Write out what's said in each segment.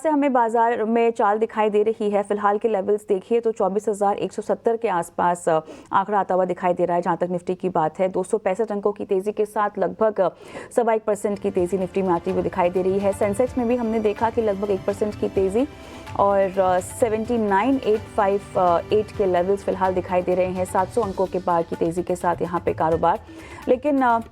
से हमें बाजार में चाल दिखाई दे रही है। फिलहाल के लेवल्स देखिए तो 24,170 के आसपास आंकड़ा आता हुआ दिखाई दे रहा है। जहां तक निफ्टी की बात है 265 अंकों की तेजी के साथ लगभग 1.25% की तेजी निफ्टी में आती हुई दिखाई दे रही है। सेंसेक्स में भी हमने देखा कि लगभग 1% की तेजी और 79,858 के लेवल्स फिलहाल दिखाई दे रहे हैं। 700 अंकों के पार की तेजी के साथ यहाँ पे कारोबार। लेकिन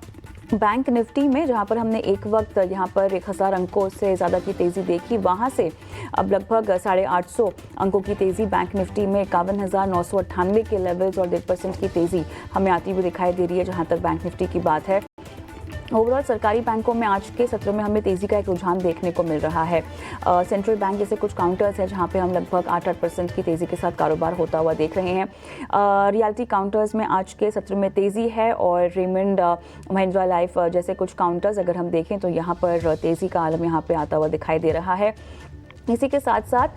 बैंक निफ्टी में जहां पर हमने एक वक्त यहां पर 1,000 अंकों से ज़्यादा की तेज़ी देखी, वहां से अब लगभग 850 अंकों की तेज़ी बैंक निफ्टी में 51,998 के लेवल्स और 1.5% की तेज़ी हमें आती हुई दिखाई दे रही है। जहां तक बैंक निफ्टी की बात है, ओवरऑल सरकारी बैंकों में आज के सत्र में हमें तेजी का एक रुझान देखने को मिल रहा है। सेंट्रल बैंक जैसे कुछ काउंटर्स हैं जहां पे हम लगभग 8% की तेजी के साथ कारोबार होता हुआ देख रहे हैं। रियल्टी काउंटर्स में आज के सत्र में तेजी है और रेमंड महिंद्रा लाइफ जैसे कुछ काउंटर्स अगर हम देखें तो यहाँ पर तेजी का आलम यहाँ पे आता हुआ दिखाई दे रहा है। इसी के साथ साथ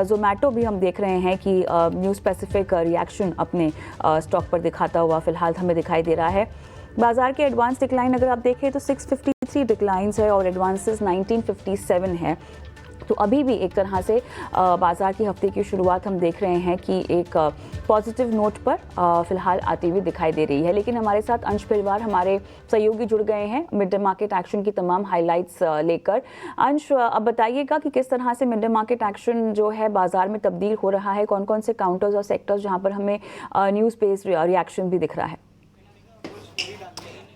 जोमेटो भी हम देख रहे हैं कि न्यू स्पेसिफिक रिएक्शन अपने स्टॉक पर दिखाता हुआ फिलहाल हमें दिखाई दे रहा है। बाजार के एडवांस डिक्लाइन अगर आप देखें तो 653 डिक्लाइंस है और एडवांसेस 1957 है। तो अभी भी एक तरह से बाजार की हफ्ते की शुरुआत हम देख रहे हैं कि एक पॉजिटिव नोट पर फिलहाल आती हुई दिखाई दे रही है। लेकिन हमारे साथ अंश पिलवार हमारे सहयोगी जुड़ गए हैं मिड डे मार्केट एक्शन की तमाम हाइलाइट्स लेकर। अंश, अब बताइएगा कि किस तरह से मिड डे मार्केट एक्शन जो है बाजार में तब्दील हो रहा है, कौन कौन से काउंटर्स और सेक्टर्स जहां पर हमें न्यूज़ बेस्ड रिएक्शन भी दिख रहा है।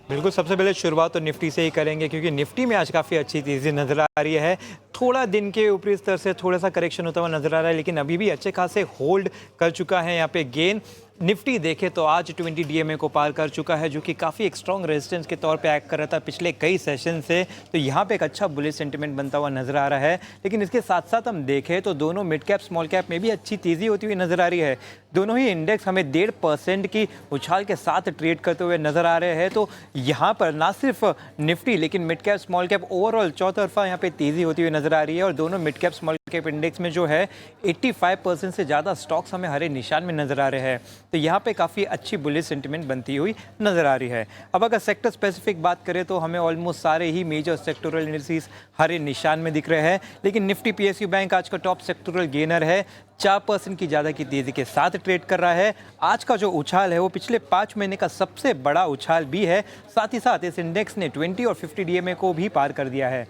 बिल्कुल, सबसे पहले शुरुआत तो निफ्टी से ही करेंगे क्योंकि निफ्टी में आज काफ़ी अच्छी तेज़ी नज़र आ रही है। थोड़ा दिन के ऊपरी स्तर से थोड़ा सा करेक्शन होता हुआ नज़र आ रहा है, लेकिन अभी भी अच्छे खासे होल्ड कर चुका है यहाँ पे गेन। निफ्टी देखे तो आज 20 डीएमए को पार कर चुका है, जो कि काफ़ी एक स्ट्रॉन्ग रेजिस्टेंस के तौर पे एक्ट कर रहा था पिछले कई सेशन से। तो यहाँ पे एक अच्छा बुलिश सेंटिमेंट बनता हुआ नजर आ रहा है। लेकिन इसके साथ साथ हम देखें तो दोनों मिड कैप स्मॉल कैप में भी अच्छी तेज़ी होती हुई नजर आ रही है। दोनों ही इंडेक्स हमें 1.5% की उछाल के साथ ट्रेड करते हुए नजर आ रहे हैं। तो यहाँ पर ना सिर्फ निफ्टी लेकिन mid cap small cap overall चौतरफा यहाँ पे तेज़ी होती हुई नजर आ रही है। और दोनों mid cap small cap index में जो है 85% से ज़्यादा स्टॉक्स हमें हरे निशान में नजर आ रहे हैं। तो यहाँ पे काफ़ी अच्छी बुलिश सेंटिमेंट बनती हुई नजर आ रही है। अब अगर सेक्टर स्पेसिफिक बात करें तो हमें ऑलमोस्ट सारे ही मेजर सेक्टोरल इंडिसेस हरे निशान में दिख रहे हैं। लेकिन निफ्टी पीएसयू बैंक आज का टॉप सेक्टोरल गेनर है, 4% की ज़्यादा की तेज़ी के साथ ट्रेड कर रहा है। आज का जो उछाल है वो पिछले 5 महीने का सबसे बड़ा उछाल भी है। साथ ही साथ इस इंडेक्स ने 20 और 50 डीएमए को भी पार कर दिया है।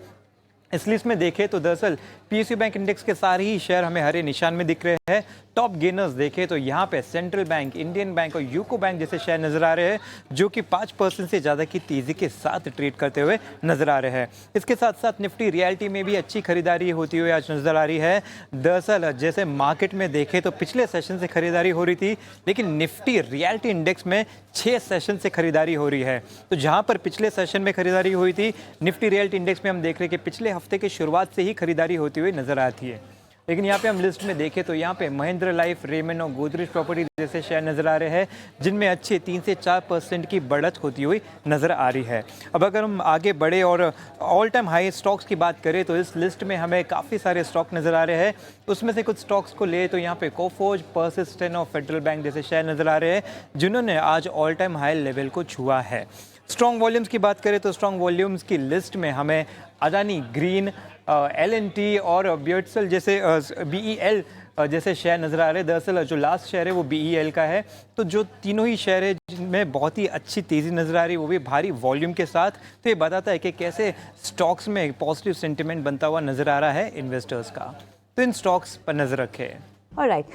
इस लिस्ट में देखें तो दरअसल पीएसयू बैंक इंडेक्स के सारे ही शेयर हमें हरे निशान में दिख रहे हैं। टॉप गेनर्स देखें तो यहाँ पे सेंट्रल बैंक, इंडियन बैंक और यूको बैंक जैसे शेयर नजर आ रहे हैं, जो कि 5% से ज़्यादा की तेज़ी के साथ ट्रेड करते हुए नजर आ रहे हैं। इसके साथ साथ निफ्टी रियल्टी में भी अच्छी खरीदारी होती हुई आज नजर आ रही है। दरअसल जैसे मार्केट में देखें तो पिछले सेशन से खरीदारी हो रही थी, लेकिन निफ्टी रियल्टी इंडेक्स में 6 सेशन से खरीदारी हो रही है। तो जहाँ पर पिछले सेशन में खरीदारी हुई थी, निफ्टी रियल्टी इंडेक्स में हम देख रहे हैं कि पिछले हफ्ते की शुरुआत से ही खरीदारी होती हुई नजर आती है। लेकिन यहाँ पे हम लिस्ट में देखें तो यहाँ पे महिंद्रा लाइफ, रेमन और गोदरेज प्रॉपर्टी जैसे शेयर नजर आ रहे हैं, जिनमें अच्छे 3 से 4% की बढ़त होती हुई नजर आ रही है। अब अगर हम आगे बढ़े और ऑल टाइम हाई स्टॉक्स की बात करें तो इस लिस्ट में हमें काफ़ी सारे स्टॉक नजर आ रहे हैं। उसमें से कुछ स्टॉक्स को ले तो यहाँ पे कोफोर्ज, पर्सिस्टेंट और फेडरल बैंक जैसे शेयर नजर आ रहे हैं, जिन्होंने आज ऑल टाइम हाई लेवल को छुआ है। स्ट्रॉन्ग वॉल्यूम्स की बात करें तो स्ट्रॉन्ग वॉल्यूम्स की लिस्ट में हमें अदानी ग्रीन, एल&टी और बियर्डसेल जैसे बीईएल जैसे शेयर नजर आ रहे हैं। दरअसल जो लास्ट शेयर है वो बीईएल का है। तो जो तीनों ही शेयर है जिनमें बहुत ही अच्छी तेज़ी नजर आ रही है, वो भी भारी वॉल्यूम के साथ। तो ये बताता है कि कैसे स्टॉक्स में पॉजिटिव सेंटिमेंट बनता हुआ नजर आ रहा है इन्वेस्टर्स का। तो इन स्टॉक्स पर नजर रखें। ऑलराइट,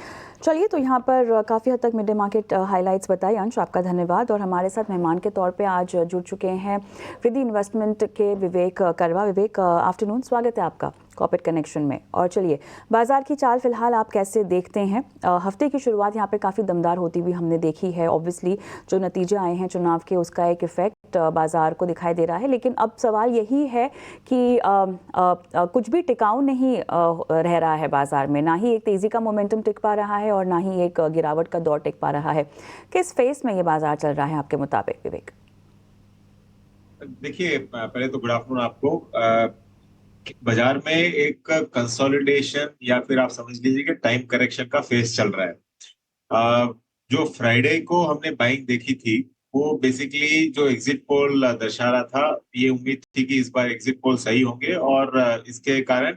चलिए तो यहाँ पर काफ़ी हद तक मिड डे मार्केट हाइलाइट्स बताई। अंश, आपका धन्यवाद। और हमारे साथ मेहमान के तौर पे आज जुड़ चुके हैं रिद्धि इन्वेस्टमेंट के विवेक करवा। विवेक, आफ्टरनून, स्वागत है आपका कॉर्पोरेट कनेक्शन में। और चलिए, बाजार की चाल फिलहाल आप कैसे देखते हैं? हफ्ते की शुरुआत यहाँ पे काफ़ी दमदार होती हुई हमने देखी है। ऑब्वियसली जो नतीजे आए हैं चुनाव के, उसका एक इफेक्ट बाजार को दिखाई दे रहा है। लेकिन अब सवाल यही है कि कुछ भी टिकाऊ नहीं रह रहा है बाजार में। ना ही एक तेज़ी का मोमेंटम टिक पा रहा है और ना ही एक गिरावट का दौर टिक पा रहा है। किस फेस में ये बाजार चल रहा है आपके मुताबिक, विवेक? देखिए, पहले तो गुड आफ्टरनून आपको। बाजार में एक कंसोलिडेशन या फिर आप समझ लीजिए कि टाइम करेक्शन का फेस चल रहा है। जो फ्राइडे को हमने बाइंग देखी थी वो बेसिकली जो एग्जिट पोल दर्शा रहा था, ये उम्मीद थी कि इस बार एग्जिट पोल सही होंगे और इसके कारण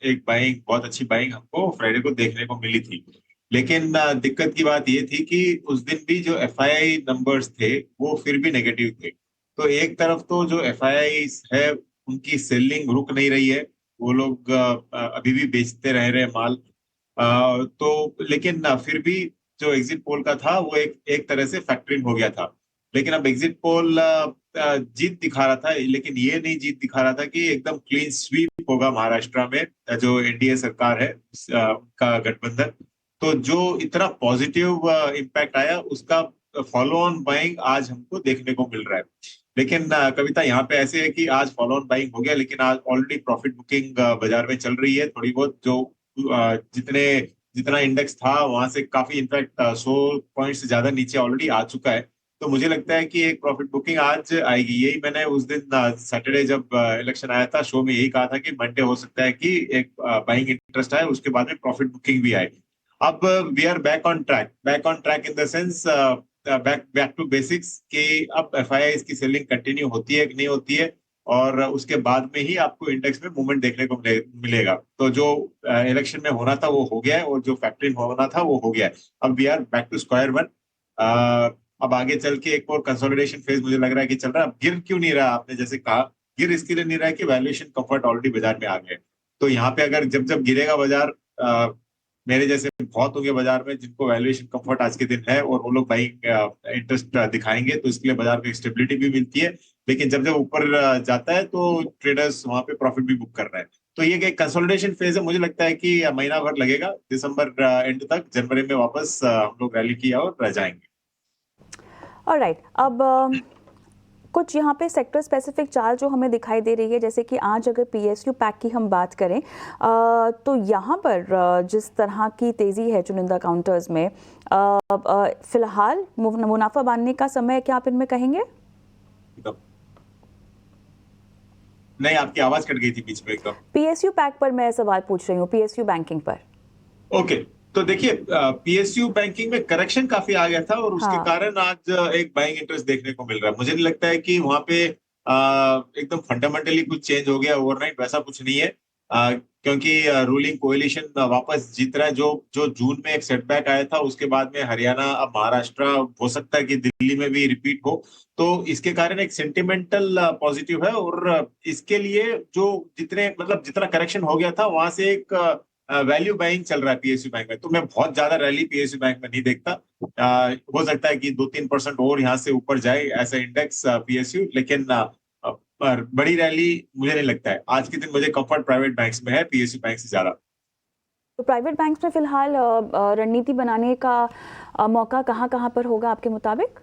एक बाइंग, बहुत अच्छी बाइंग हमको फ्राइडे को देखने को मिली थी। लेकिन दिक्कत की बात ये थी कि उस दिन भी जो एफआईआई नंबर्स थे वो फिर भी नेगेटिव थे। तो एक तरफ तो जो एफआईआई है उनकी सेलिंग रुक नहीं रही है, वो लोग अभी भी बेचते रह रहे हैं माल। तो लेकिन फिर भी जो एग्जिट पोल का था वो एक तरह से फैक्टरिंग हो गया था। लेकिन अब एग्जिट पोल जीत दिखा रहा था, लेकिन ये नहीं जीत दिखा रहा था कि एकदम क्लीन स्वीप होगा महाराष्ट्र में, जो एनडीए सरकार है का गठबंधन। तो जो इतना पॉजिटिव इम्पैक्ट आया उसका फॉलो ऑन बाइंग आज हमको देखने को मिल रहा है। लेकिन कविता, यहाँ पे ऐसे है कि आज फॉलो ऑन बाइंग हो गया, लेकिन आज ऑलरेडी प्रॉफिट बुकिंग बाजार में चल रही है थोड़ी बहुत। जो जितना इंडेक्स था वहां से काफी इनफैक्ट 100 पॉइंट से ज्यादा नीचे ऑलरेडी आ चुका है। तो मुझे लगता है कि एक प्रॉफिट बुकिंग आज आएगी। यही मैंने उस दिन सैटरडे जब इलेक्शन आया था शो में यही कहा था कि मंडे हो सकता है कि एक बाइंग इंटरेस्ट आए, उसके बाद में प्रॉफिट बुकिंग भी आए। अब we are back on track in the sense back to basics कि अब एफआईआई की सेलिंग कंटिन्यू होती है कि नहीं होती है, और उसके बाद में ही आपको इंडेक्स में मूवमेंट देखने को मिलेगा। तो जो इलेक्शन में होना था वो हो गया है, और जो फैक्टरिंग होना था वो हो गया है। अब we are back to square one. अब आगे चल के एक और कंसोलिडेशन फेज मुझे लग रहा है कि चल रहा है। अब गिर क्यों नहीं रहा, आपने जैसे कहा, गिर इसके लिए नहीं रहा है कि वैल्यूएशन कंफर्ट ऑलरेडी बाजार में आ गए। तो यहाँ पे अगर जब जब गिरेगा बाजार, मेरे जैसे बहुत होंगे बाजार में जिनको वैल्यूएशन कंफर्ट आज के दिन है और वो लोग बाइंग इंटरेस्ट दिखाएंगे, तो इसके लिए बाजार को स्टेबिलिटी भी मिलती है। लेकिन जब जब ऊपर जाता है तो ट्रेडर्स वहां पे प्रॉफिट भी बुक कर रहे हैं। तो ये एक कंसोलिडेशन फेज है। मुझे लगता है कि महीना भर लगेगा, दिसंबर एंड तक, जनवरी में वापस हम लोग रैली किया और रह जाएंगे। ऑलराइट, अब कुछ यहाँ पे सेक्टर स्पेसिफिक चार्ट जो हमें दिखाई दे रही है, जैसे कि आज अगर पीएसयू पैक की हम बात करें तो यहाँ पर जिस तरह की तेज़ी है चुनिंदा काउंटर्स में, फिलहाल मुनाफा बांधने का समय क्या आप इनमें कहेंगे? नहीं, आपकी आवाज कट गई थी बीच में एकदम। पीएसयू पैक पर मैं सवाल पूछ रही हूँ, पीएसयू बैंकिंग पर। ओके, तो देखिए पीएसयू बैंकिंग में करेक्शन काफी आ गया था और उसके कारण आज एक बाइंग इंटरेस्ट देखने को मिल रहा है। मुझे नहीं लगता है कि वहां पे एकदम फंडामेंटली कुछ चेंज हो गया ओवरनाइट, वैसा कुछ नहीं है। क्योंकि रूलिंग कोएलिशन वापस जीत रहा है। जो जून में एक सेटबैक आया था, उसके बाद में हरियाणा, अब महाराष्ट्र, हो सकता है कि दिल्ली में भी रिपीट हो। तो इसके कारण एक सेंटिमेंटल पॉजिटिव है, और इसके लिए जो जितना करेक्शन हो गया था वहां से एक वैल्यू बाइंग चल रहा है पीएसयू बैंक में। तो मैं बहुत ज्यादा रैली पीएसयू बैंक में नहीं देखता। हो सकता है कि 2-3% और यहाँ से ऊपर जाए ऐसा इंडेक्स पीएसयू, लेकिन पर बड़ी रैली मुझे नहीं लगता है। आज के दिन मुझे कंफर्ट प्राइवेट बैंक्स में है पीएसयू बैंक से ज्यादा। तो प्राइवेट बैंक्स में फिलहाल रणनीति बनाने का मौका कहाँ पर होगा आपके मुताबिक?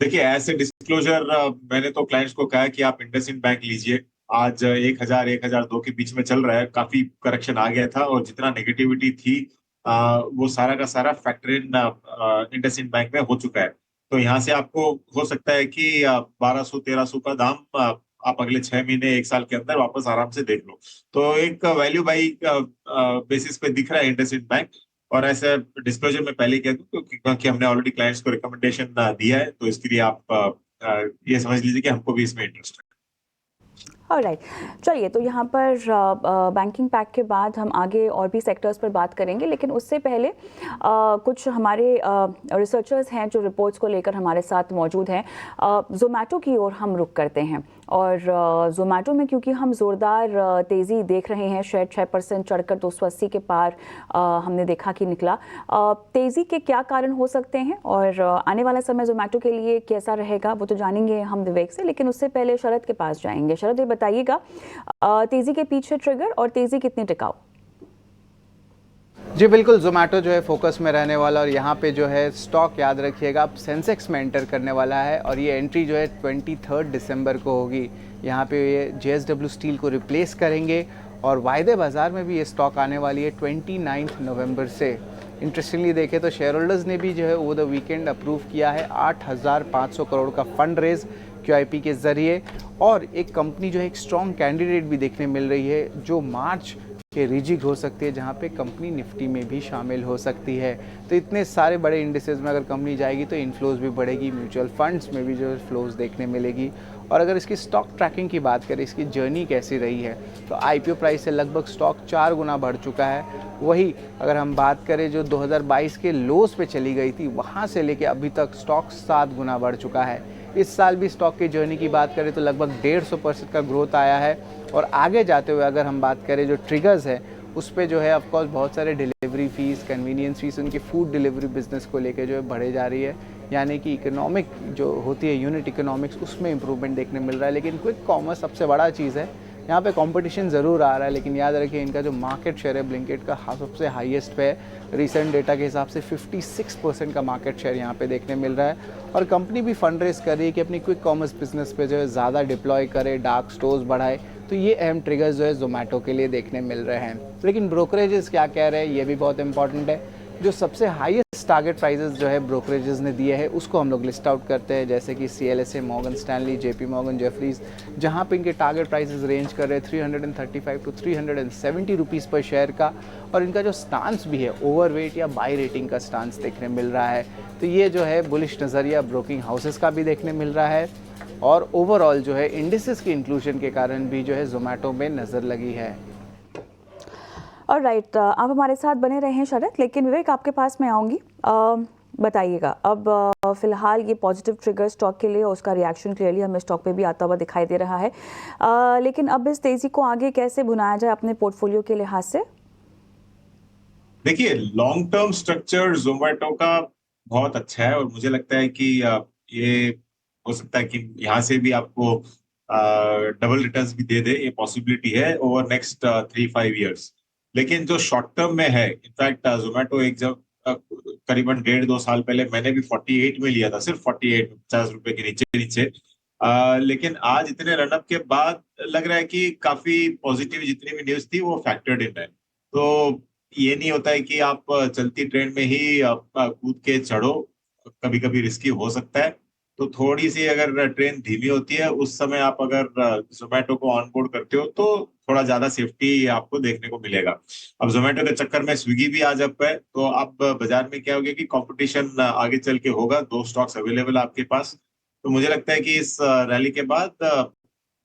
देखिए, ऐसे डिस्क्लोजर मैंने तो क्लाइंट्स को कहा कि आप इंडसइंड बैंक लीजिए। आज 1000-1002 के बीच में चल रहा है। काफी करेक्शन आ गया था और जितना नेगेटिविटी थी वो सारा का सारा फैक्टर इन इंडसइंड बैंक में हो चुका है। तो यहाँ से आपको हो सकता है कि 1200-1300 का दाम आप अगले 6 महीने 1 साल के अंदर वापस आराम से देख लो। तो एक वैल्यू बाई बेसिस पे दिख रहा है इंडसइंड बैंक। और ऐसे डिस्क्लोजर में पहले कह दूं क्योंकि हमने ऑलरेडी क्लाइंट्स को रिकमेंडेशन दिया है, तो इसके लिए आप ये समझ लीजिए कि हमको भी इसमें इंटरेस्ट है। ऑलराइट, चलिए, तो यहाँ पर बैंकिंग पैक के बाद हम आगे और भी सेक्टर्स पर बात करेंगे, लेकिन उससे पहले कुछ हमारे रिसर्चर्स हैं जो रिपोर्ट्स को लेकर हमारे साथ मौजूद हैं। ज़ोमैटो की ओर हम रुख करते हैं, और ज़ोमैटो में क्योंकि हम ज़ोरदार तेज़ी देख रहे हैं, शेयर 6% चढ़कर 280 के पार हमने देखा कि निकला। तेज़ी के क्या कारण हो सकते हैं और आने वाला समय ज़ोमैटो के लिए कैसा रहेगा, वो तो जानेंगे हम विवेक से, लेकिन उससे पहले शरद के पास जाएंगे। शरद, ये बताइएगा तेज़ी के पीछे ट्रिगर और तेज़ी कितनी टिकाऊ? जी बिल्कुल, ज़ोमैटो जो है फोकस में रहने वाला, और यहाँ पे जो है स्टॉक याद रखिएगा अब सेंसेक्स में एंटर करने वाला है, और ये एंट्री जो है 23 दिसंबर को होगी। यहाँ पे ये JSW स्टील को रिप्लेस करेंगे, और वायदे बाज़ार में भी ये स्टॉक आने वाली है 29 नवंबर से। इंटरेस्टिंगली देखें तो शेयर होल्डर्स ने भी जो है ओवर द वीकेंड अप्रूव किया है 8500 करोड़ का फंड रेज QIP के ज़रिए, और एक कंपनी जो है एक स्ट्रॉन्ग कैंडिडेट भी देखने मिल रही है जो मार्च कि रिजिक हो सकती है, जहाँ पे कंपनी निफ्टी में भी शामिल हो सकती है। तो इतने सारे बड़े इंडिसेस में अगर कंपनी जाएगी तो इनफ्लोज भी बढ़ेगी, म्यूचुअल फंड्स में भी जो फ्लोज देखने मिलेगी। और अगर इसकी स्टॉक ट्रैकिंग की बात करें, इसकी जर्नी कैसी रही है, तो आईपीओ प्राइस से लगभग स्टॉक 4 गुना बढ़ चुका है। वही अगर हम बात करें जो 2022 के लोस पे चली गई थी, वहाँ से लेके अभी तक स्टॉक 7 गुना बढ़ चुका है। इस साल भी स्टॉक की जर्नी की बात करें तो लगभग 150% का ग्रोथ आया है। और आगे जाते हुए अगर हम बात करें जो ट्रिगर्स है, उस पे जो है ऑफकोर्स बहुत सारे डिलीवरी फीस, कन्वीनियंस फीस, उनकी फूड डिलीवरी बिजनेस को लेके जो है बढ़े जा रही है। यानी कि इकोनॉमिक जो होती है यूनिट इकोनॉमिक्स, उसमें इंप्रूवमेंट देखने मिल रहा है। लेकिन क्विक कॉमर्स सबसे बड़ा चीज़ है, यहाँ पे कंपटीशन ज़रूर आ रहा है, लेकिन याद रखिए इनका जो मार्केट शेयर है ब्लिंकिट का सबसे हाईएस्ट पे है। रिसेंट डेटा के हिसाब से 56% का मार्केट शेयर यहाँ पे देखने मिल रहा है। और कंपनी भी फंड रेज कर रही है कि अपनी क्विक कॉमर्स बिजनेस पे जो है ज़्यादा डिप्लॉय करे, डार्क स्टोर्स बढ़ाए। तो ये अहम ट्रिगर्स जो है जोमेटो के लिए देखने मिल रहे हैं। लेकिन ब्रोकरेजेस क्या कह रहे हैं, ये भी बहुत इंपॉर्टेंट है। जो सबसे हाईएस्ट टारगेट प्राइसेस जो है ब्रोकरेजेस ने दिए हैं, उसको हम लोग लिस्ट आउट करते हैं, जैसे कि CLSA, Morgan Stanley, JP Morgan, Jefferies, जहाँ पे इनके टारगेट प्राइसेस रेंज कर रहे हैं 335 टू 370 रुपीज़ पर शेयर का। और इनका जो स्टांस भी है, ओवरवेट या बाई रेटिंग का स्टांस देखने मिल रहा है। तो ये जो है बुलिश नज़रिया ब्रोकिंग हाउसेस का भी देखने मिल रहा है। और ओवरऑल जो है इंडिसेस के इंक्लूजन के कारण भी जो है जोमेटो में नज़र लगी है। और राइट, आप हमारे साथ बने रहे हैं शरद, लेकिन विवेक आपके पास मैं आऊँगी। बताइएगा, अब फिलहाल ये पॉजिटिव ट्रिगर स्टॉक के लिए, उसका रिएक्शन क्लियरली हमें स्टॉक पे भी आता हुआ दिखाई दे रहा है। लेकिन अब इस तेज़ी को आगे कैसे भुनाया जाए अपने पोर्टफोलियो के लिहाज से? देखिए, लॉन्ग टर्म स्ट्रक्चर जोमेटो का बहुत अच्छा है और मुझे लगता है कि ये हो सकता है कि यहाँ से भी आपको डबल रिटर्न्स भी दे दे, ये पॉसिबिलिटी है ओवर नेक्स्ट 3-5 इयर्स। लेकिन जो शॉर्ट टर्म में है, इनफैक्ट जोमेटो एक जब करीबन 1.5-2 साल पहले मैंने भी 48 में लिया था, सिर्फ 48 में, 50 रुपए के नीचे नीचे। लेकिन आज इतने रनअप के बाद लग रहा है कि काफी पॉजिटिव जितनी भी न्यूज थी वो फैक्टर्ड इन है। तो ये नहीं होता है कि आप चलती ट्रेन में ही कूद के चढ़ो, कभी कभी रिस्की हो सकता है। तो थोड़ी सी अगर ट्रेन धीमी होती है, उस समय आप अगर जोमेटो को ऑन बोर्ड करते हो तो थोड़ा ज्यादा सेफ्टी आपको देखने को मिलेगा। अब जोमेटो के चक्कर में स्विगी भी आज अप है, तो अब बाजार में क्या हो गया कि कंपटीशन आगे चल के होगा, 2 स्टॉक्स अवेलेबल आपके पास। तो मुझे लगता है कि इस रैली के बाद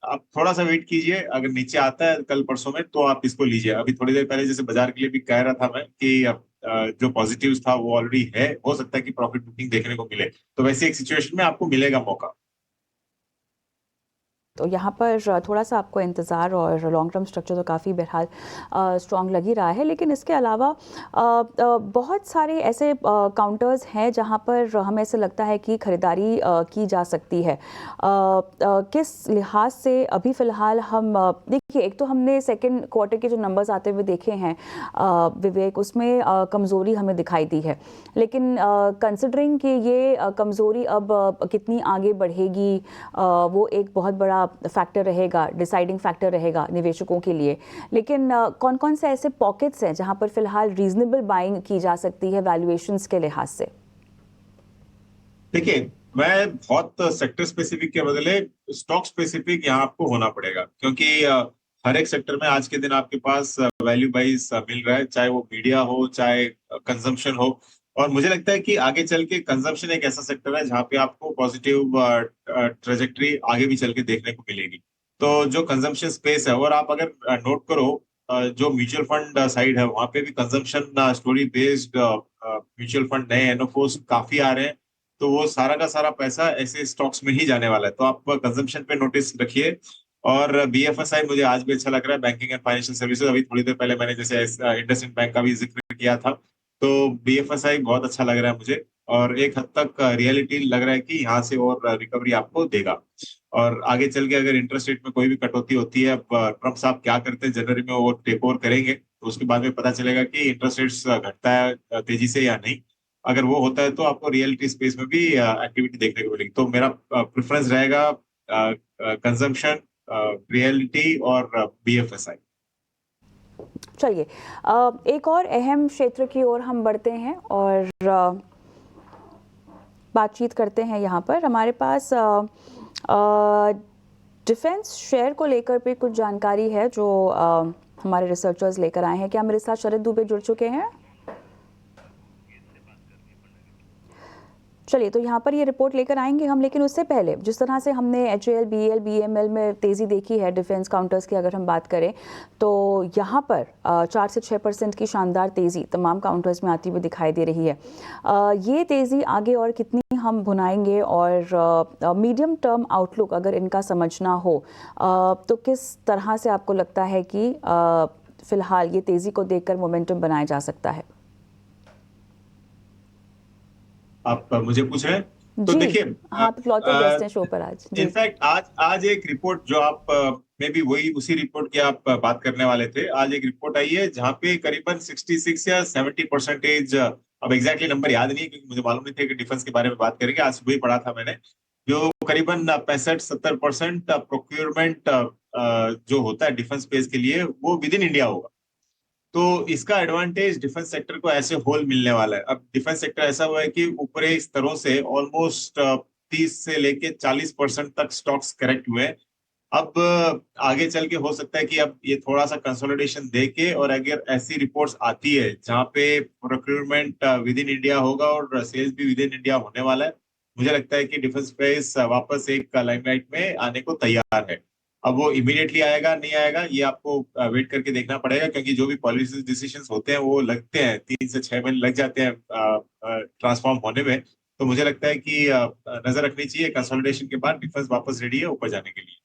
आप थोड़ा सा वेट कीजिए, अगर नीचे आता है कल परसों में तो आप इसको लीजिए। अभी थोड़ी देर पहले जैसे बाजार के लिए भी कह रहा था मैं कि जो पॉजिटिव्स था वो ऑलरेडी है, हो सकता है कि प्रॉफिट बुकिंग देखने को मिले, तो वैसी एक सिचुएशन में आपको मिलेगा मौका। तो यहाँ पर थोड़ा सा आपको इंतज़ार, और लॉन्ग टर्म स्ट्रक्चर तो काफ़ी बहरहाल स्ट्रॉन्ग लग ही रहा है। लेकिन इसके अलावा बहुत सारे ऐसे काउंटर्स हैं जहाँ पर हमें ऐसा लगता है कि ख़रीदारी की जा सकती है। किस लिहाज से अभी फ़िलहाल हम देखिए, एक तो हमने सेकेंड क्वार्टर के जो नंबर्स आते हुए देखे हैं विवेक, उसमें कमज़ोरी हमें दिखाई दी है। लेकिन कंसिडरिंग कि ये कमज़ोरी अब कितनी आगे बढ़ेगी, वो एक बहुत बड़ा फैक्टर रहेगा, डिसाइडिंग फैक्टर रहेगा निवेशकों के लिए। लेकिन कौन कौन से ऐसे पॉकेट्स हैं जहां पर फिलहाल रीजनेबल बाइंग की जा सकती है वैल्यूएशंस के लिहाज से? देखिए, मैं बहुत सेक्टर स्पेसिफिक के बदले स्टॉक स्पेसिफिक यहाँ आपको होना पड़ेगा, क्योंकि हर एक सेक्टर में आज के दिन आपके पास वैल्यू वाइज मिल रहा है, चाहे वो मीडिया हो, चाहे कंजम्पशन हो। और मुझे लगता है कि आगे चल के कंजम्पशन एक ऐसा सेक्टर है जहाँ पे आपको पॉजिटिव ट्रेजेक्ट्री आगे भी चल के देखने को मिलेगी। तो जो कंजम्पशन स्पेस है, और आप अगर नोट करो जो म्यूचुअल फंड साइड है, वहाँ पे भी consumption story based mutual fund नए एनएफओस काफी आ रहे हैं। तो वो सारा का सारा पैसा ऐसे स्टॉक्स में ही जाने वाला है, तो आप कंजम्पशन पे नोटिस रखिए। और BFSI मुझे आज भी अच्छा लग रहा है, बैंकिंग एंड फाइनेंशियल सर्विसेज। अभी थोड़ी देर पहले मैंने जैसे इंडसइंड बैंक का भी जिक्र किया था, तो BFSI बहुत अच्छा लग रहा है मुझे। और एक हद तक रियलिटी लग रहा है कि यहाँ से और रिकवरी आपको देगा। और आगे चल के अगर इंटरेस्ट रेट में कोई भी कटौती होती है, अब ट्रम्प साहब क्या करते हैं जनवरी में, वो टेक ओवर करेंगे, तो उसके बाद में पता चलेगा कि इंटरेस्ट रेट्स घटता है तेजी से या नहीं। अगर वो होता है तो आपको रियलिटी स्पेस में भी एक्टिविटी देखने को मिलेगी। तो मेरा प्रेफरेंस रहेगा कंजम्पशन, रियलिटी और BFSI। चलिए, एक और अहम क्षेत्र की ओर हम बढ़ते हैं और बातचीत करते हैं। यहाँ पर हमारे पास डिफेंस शेयर को लेकर भी कुछ जानकारी है जो हमारे रिसर्चर्स लेकर आए हैं। क्या मेरे साथ शरद दुबे जुड़ चुके हैं? चलिए, तो यहाँ पर ये रिपोर्ट लेकर आएंगे हम, लेकिन उससे पहले जिस तरह से हमने HAL, BEL, BML में तेज़ी देखी है, डिफेंस काउंटर्स की अगर हम बात करें, तो यहाँ पर 4 से 6% की शानदार तेज़ी तमाम काउंटर्स में आती हुई दिखाई दे रही है। ये तेज़ी आगे और कितनी हम भुनाएंगे, और मीडियम टर्म आउटलुक अगर इनका समझना हो तो किस तरह से आपको लगता है कि फ़िलहाल ये तेज़ी को देखकर मोमेंटम बनाया जा सकता है? आप मुझे पूछ रहे हैं तो जी देखिए, हाँ, तो इकलौते गेस्ट हैं शो पर आज जी। इनफैक्ट आज एक रिपोर्ट जो आप मे बी वही उसी रिपोर्ट की आप बात करने वाले थे। आज एक रिपोर्ट आई है जहां पे करीबन 66 या 70%, अब एग्जैक्टली नंबर याद नहीं क्योंकि मुझे मालूम नहीं था कि डिफेंस के बारे में बात करेंगे, आज सुबह ही पढ़ा था मैंने, जो करीबन 65-70% प्रोक्योरमेंट जो होता है डिफेंस स्पेस के लिए वो विद इन इंडिया होगा। तो इसका एडवांटेज डिफेंस सेक्टर को ऐसे होल मिलने वाला है। अब डिफेंस सेक्टर ऐसा हुआ है कि ऊपरी स्तरों से ऑलमोस्ट 30 से लेके 40% तक स्टॉक्स करेक्ट हुए हैं। अब आगे चल के हो सकता है कि अब ये थोड़ा सा कंसोलिडेशन दे के, और अगर ऐसी रिपोर्ट्स आती है जहां पे प्रोक्योरमेंट विद इन इंडिया होगा और सेल्स भी विद इन इंडिया होने वाला है, मुझे लगता है कि डिफेंस स्पेस वापस एक लाइमलाइट में आने को तैयार है। अब वो इमीडिएटली आएगा नहीं आएगा ये आपको वेट करके देखना पड़ेगा, क्योंकि जो भी पॉलिसी डिसीजंस होते हैं वो लगते हैं 3 से 6 महीने लग जाते हैं ट्रांसफॉर्म होने में। तो मुझे लगता है कि नजर रखनी चाहिए, कंसोलिडेशन के बाद डिफेंस वापस रेडी है ऊपर जाने के लिए।